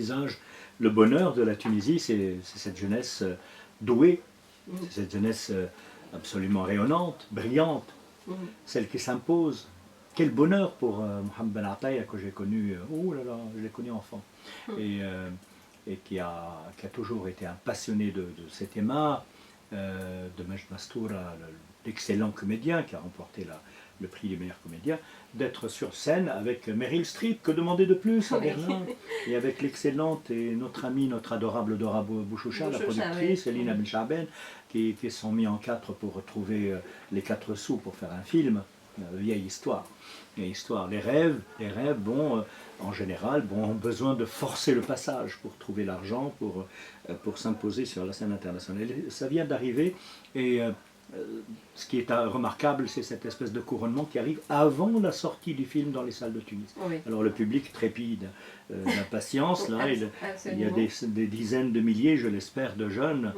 visage le bonheur de la Tunisie, c'est cette jeunesse douée, c'est cette jeunesse absolument rayonnante, brillante, celle qui s'impose. Quel bonheur pour Mohamed Ben Ataya que j'ai connu, oh là là, je l'ai connu enfant, et qui a toujours été un passionné de cet art, de Majd Mastoura, l'excellent comédien qui a remporté le prix du meilleur comédien, d'être sur scène avec Meryl Streep, que demander de plus à Berlin, et avec l'excellente et notre amie, notre adorable Dora Bouchoucha, la productrice, Elina Benchaben, qui sont mis en quatre pour retrouver les 4 sous pour faire un film, vieille histoire. Vieille histoire. Les rêves, bon, en général, ont besoin de forcer le passage pour trouver l'argent, pour s'imposer sur la scène internationale. Et ça vient d'arriver, et ce qui est remarquable, c'est cette espèce de couronnement qui arrive avant la sortie du film dans les salles de Tunis. Oui. Alors le public trépide d'impatience, là, il y a des dizaines de milliers, je l'espère, de jeunes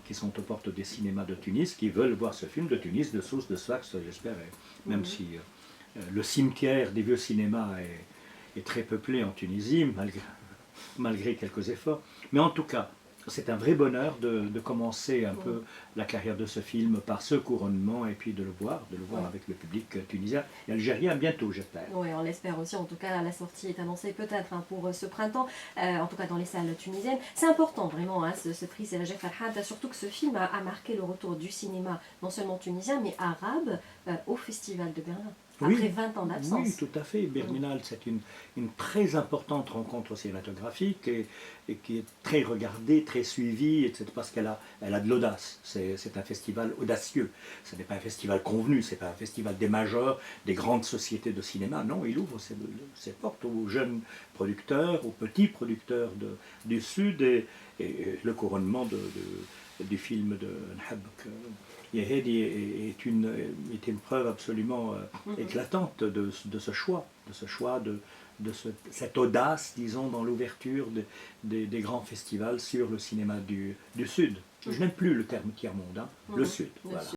qui sont aux portes des cinémas de Tunis, qui veulent voir ce film de Tunis, de Sousse, de Sfax, j'espère, même si le cimetière des vieux cinémas est très peuplé en Tunisie, malgré quelques efforts. Mais en tout cas, c'est un vrai bonheur de commencer un peu la carrière de ce film par ce couronnement et puis de le voir avec le public tunisien et algérien bientôt, j'espère. Oui, on l'espère aussi. En tout cas, la sortie est annoncée peut-être pour ce printemps, en tout cas dans les salles tunisiennes. C'est important vraiment, ce prix Selaja Farhad, surtout que ce film a marqué le retour du cinéma, non seulement tunisien, mais arabe, au Festival de Berlin. Après 20 ans d'absence. Oui, tout à fait. Berlinale, c'est une très importante rencontre cinématographique et qui est très regardée, très suivie, etc., parce qu'elle a de l'audace. C'est un festival audacieux. Ce n'est pas un festival convenu, ce n'est pas un festival des majors, des grandes sociétés de cinéma. Non, il ouvre ses portes aux jeunes producteurs, aux petits producteurs du Sud, et le couronnement du film de Nhabk Yehedi est une preuve absolument éclatante de ce choix, cette audace, disons, dans l'ouverture des grands festivals sur le cinéma du Sud. Je n'aime plus le terme tiers-monde, le Sud. Voilà.